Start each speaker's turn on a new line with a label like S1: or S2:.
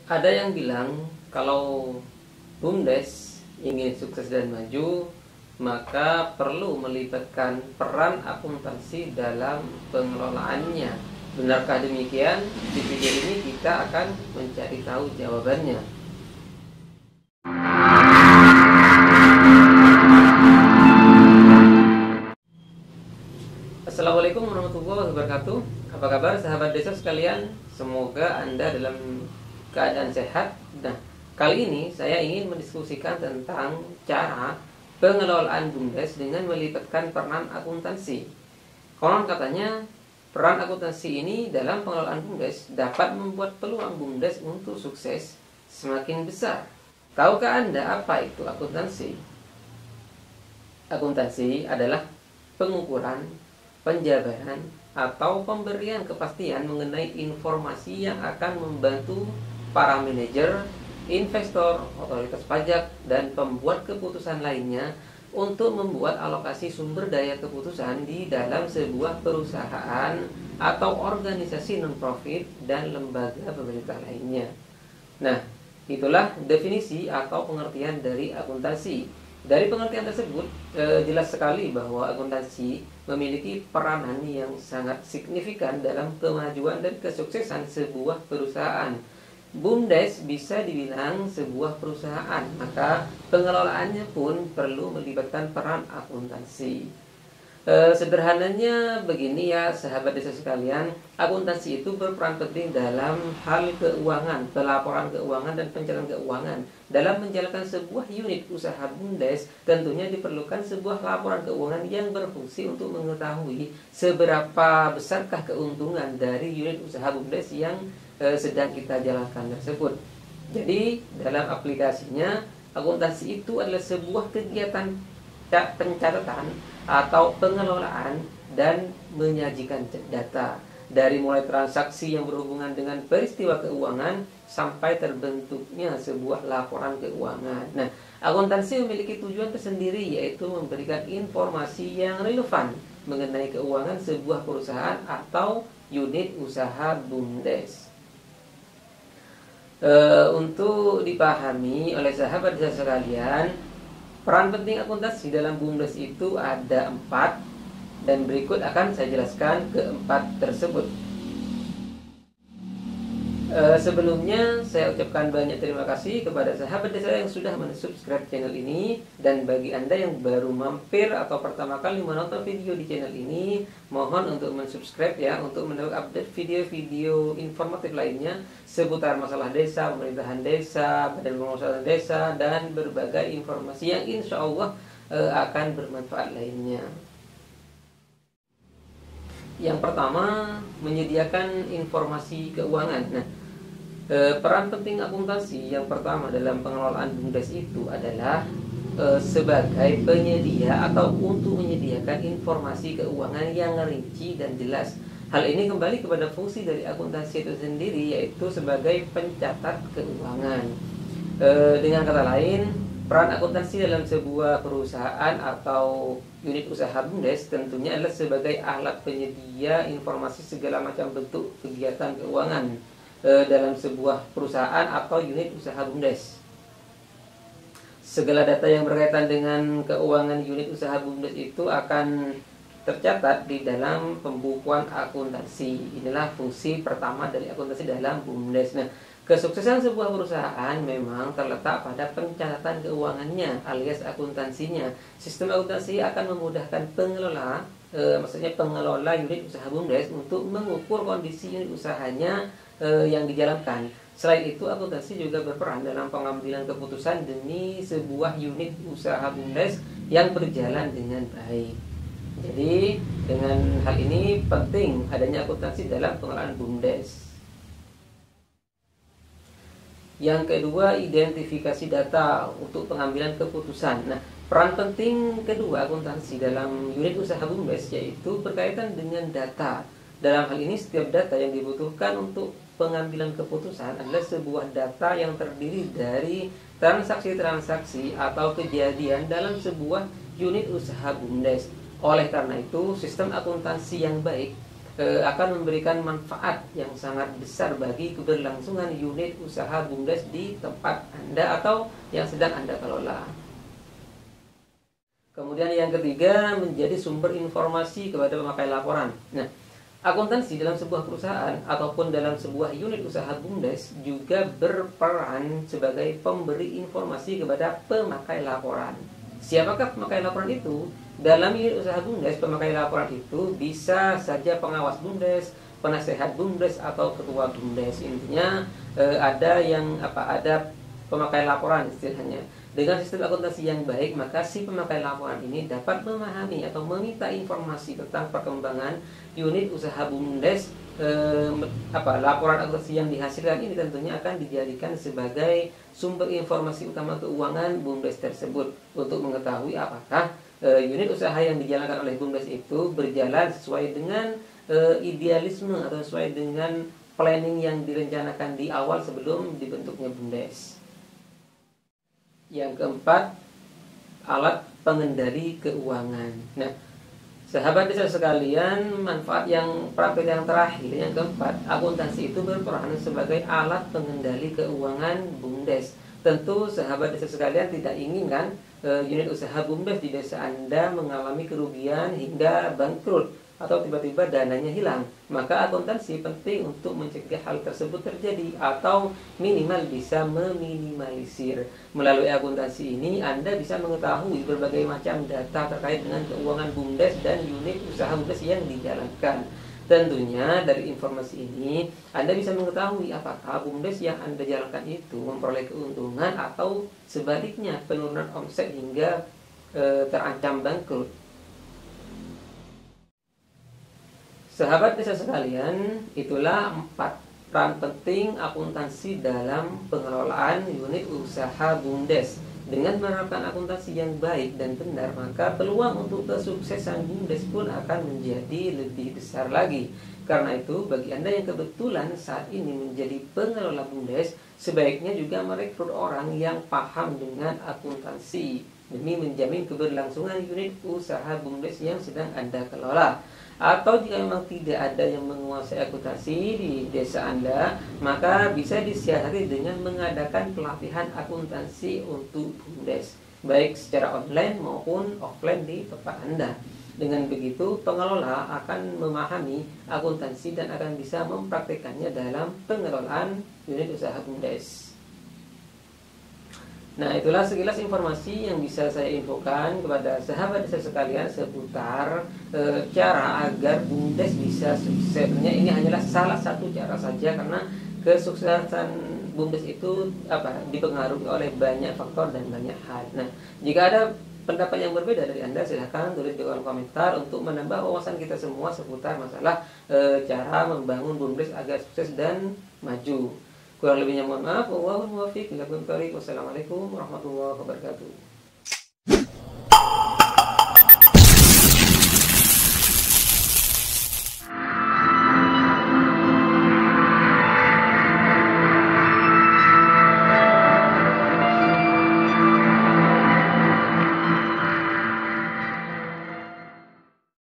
S1: Ada yang bilang kalau BUMDes ingin sukses dan maju, maka perlu melibatkan peran akuntansi dalam pengelolaannya. Benarkah demikian? Di video ini kita akan mencari tahu jawabannya. Assalamualaikum warahmatullahi wabarakatuh. Apa kabar sahabat desa sekalian? Semoga Anda dalam keadaan sehat. Nah, kali ini saya ingin mendiskusikan tentang cara pengelolaan BUMDes dengan melibatkan peran akuntansi. Konon katanya peran akuntansi ini dalam pengelolaan BUMDes dapat membuat peluang BUMDes untuk sukses semakin besar. Tahukah Anda apa itu akuntansi? Akuntansi adalah pengukuran, penjabaran, atau pemberian kepastian mengenai informasi yang akan membantu para manajer, investor, otoritas pajak, dan pembuat keputusan lainnya untuk membuat alokasi sumber daya keputusan di dalam sebuah perusahaan atau organisasi non-profit dan lembaga pemerintah lainnya. Nah, itulah definisi atau pengertian dari akuntansi. Dari pengertian tersebut, jelas sekali bahwa akuntansi memiliki peranan yang sangat signifikan dalam kemajuan dan kesuksesan sebuah perusahaan. BUMDes bisa dibilang sebuah perusahaan, maka pengelolaannya pun perlu melibatkan peran akuntansi. Sederhananya begini ya sahabat desa sekalian, akuntansi itu berperan penting dalam hal keuangan, pelaporan keuangan dan pencatatan keuangan. Dalam menjalankan sebuah unit usaha BUMDes, tentunya diperlukan sebuah laporan keuangan yang berfungsi untuk mengetahui seberapa besarkah keuntungan dari unit usaha BUMDes yang sedang kita jalankan tersebut. Jadi dalam aplikasinya, akuntansi itu adalah sebuah kegiatan pencatatan atau pengelolaan dan menyajikan data dari mulai transaksi yang berhubungan dengan peristiwa keuangan sampai terbentuknya sebuah laporan keuangan. Nah, akuntansi memiliki tujuan tersendiri, yaitu memberikan informasi yang relevan mengenai keuangan sebuah perusahaan atau unit usaha BUMDes. Untuk dipahami oleh sahabat desa sekalian, peran penting akuntansi dalam BUMDes itu ada 4, dan berikut akan saya jelaskan keempat tersebut. Sebelumnya saya ucapkan banyak terima kasih kepada sahabat desa yang sudah mensubscribe channel ini, dan bagi Anda yang baru mampir atau pertama kali menonton video di channel ini, mohon untuk mensubscribe ya, untuk mendapatkan update video-video informatif lainnya seputar masalah desa, pemerintahan desa, badan pengurusan desa, dan berbagai informasi yang insya Allah akan bermanfaat lainnya. Yang pertama, menyediakan informasi keuangan. Nah, peran penting akuntansi yang pertama dalam pengelolaan BUMDes itu adalah sebagai penyedia atau untuk menyediakan informasi keuangan yang rinci dan jelas. Hal ini kembali kepada fungsi dari akuntansi itu sendiri, yaitu sebagai pencatat keuangan. Dengan kata lain, peran akuntansi dalam sebuah perusahaan atau unit usaha BUMDes tentunya adalah sebagai alat penyedia informasi segala macam bentuk kegiatan keuangan dalam sebuah perusahaan atau unit usaha BUMDes. Segala data yang berkaitan dengan keuangan unit usaha BUMDes itu akan tercatat di dalam pembukuan akuntansi. Inilah fungsi pertama dari akuntansi dalam BUMDes. Nah, kesuksesan sebuah perusahaan memang terletak pada pencatatan keuangannya alias akuntansinya. Sistem akuntansi akan memudahkan pengelola unit usaha BUMDes untuk mengukur kondisi unit usahanya yang dijalankan. Selain itu, akuntansi juga berperan dalam pengambilan keputusan demi sebuah unit usaha BUMDes yang berjalan dengan baik. Jadi, dengan hal ini penting adanya akuntansi dalam pengelolaan BUMDes. Yang kedua, identifikasi data untuk pengambilan keputusan. Nah, peran penting kedua akuntansi dalam unit usaha BUMDes yaitu berkaitan dengan data. Dalam hal ini, setiap data yang dibutuhkan untuk pengambilan keputusan adalah sebuah data yang terdiri dari transaksi-transaksi atau kejadian dalam sebuah unit usaha BUMDes. Oleh karena itu, sistem akuntansi yang baik akan memberikan manfaat yang sangat besar bagi keberlangsungan unit usaha BUMDes di tempat Anda atau yang sedang Anda kelola. Kemudian yang ketiga, menjadi sumber informasi kepada pemakai laporan. Nah, akuntansi dalam sebuah perusahaan ataupun dalam sebuah unit usaha BUMDes juga berperan sebagai pemberi informasi kepada pemakai laporan. Siapakah pemakai laporan itu? Dalam unit usaha BUMDes, pemakai laporan itu bisa saja pengawas BUMDes, penasehat BUMDes, atau ketua BUMDes. Intinya ada pemakai laporan istilahnya. Dengan sistem akuntansi yang baik, maka si pemakai laporan ini dapat memahami atau meminta informasi tentang perkembangan unit usaha BUMDes. Laporan akuntansi yang dihasilkan ini tentunya akan dijadikan sebagai sumber informasi utama keuangan BUMDes tersebut untuk mengetahui apakah unit usaha yang dijalankan oleh BUMDes itu berjalan sesuai dengan idealisme atau sesuai dengan planning yang direncanakan di awal sebelum dibentuknya BUMDes. Yang keempat, alat pengendali keuangan. Nah, sahabat desa sekalian, manfaat yang praktik yang terakhir, yang keempat, akuntansi itu berperan sebagai alat pengendali keuangan BUMDes. Tentu sahabat desa sekalian tidak ingin kan unit usaha BUMDes di desa Anda mengalami kerugian hingga bangkrut atau tiba-tiba dananya hilang. Maka akuntansi penting untuk mencegah hal tersebut terjadi atau minimal bisa meminimalisir. Melalui akuntansi ini Anda bisa mengetahui berbagai macam data terkait dengan keuangan BUMDes dan unit usaha BUMDes yang dijalankan. Tentunya dari informasi ini Anda bisa mengetahui apakah BUMDes yang Anda jalankan itu memperoleh keuntungan atau sebaliknya penurunan omset hingga terancam bangkrut. Sahabat desa sekalian, itulah 4 peran penting akuntansi dalam pengelolaan unit usaha BUMDes. Dengan menerapkan akuntansi yang baik dan benar, maka peluang untuk kesuksesan BUMDes pun akan menjadi lebih besar lagi. Karena itu, bagi Anda yang kebetulan saat ini menjadi pengelola BUMDes, sebaiknya juga merekrut orang yang paham dengan akuntansi demi menjamin keberlangsungan unit usaha BUMDes yang sedang Anda kelola. Atau jika memang tidak ada yang menguasai akuntansi di desa Anda, maka bisa disiasati dengan mengadakan pelatihan akuntansi untuk BUMDes, baik secara online maupun offline di tempat Anda. Dengan begitu, pengelola akan memahami akuntansi dan akan bisa mempraktikkannya dalam pengelolaan unit usaha BUMDes. Nah, itulah sekilas informasi yang bisa saya infokan kepada sahabat desa sekalian seputar cara agar BUMDes bisa sukses. Sebenarnya ini hanyalah salah satu cara saja, karena kesuksesan BUMDes itu dipengaruhi oleh banyak faktor dan banyak hal. Nah, jika ada pendapat yang berbeda dari Anda, silahkan tulis di kolom komentar untuk menambah wawasan kita semua seputar masalah cara membangun BUMDes agar sukses dan maju. Kurang lebihnya mohon maaf. Wallahul muwaffiq. Wassalamualaikum warahmatullahi wabarakatuh.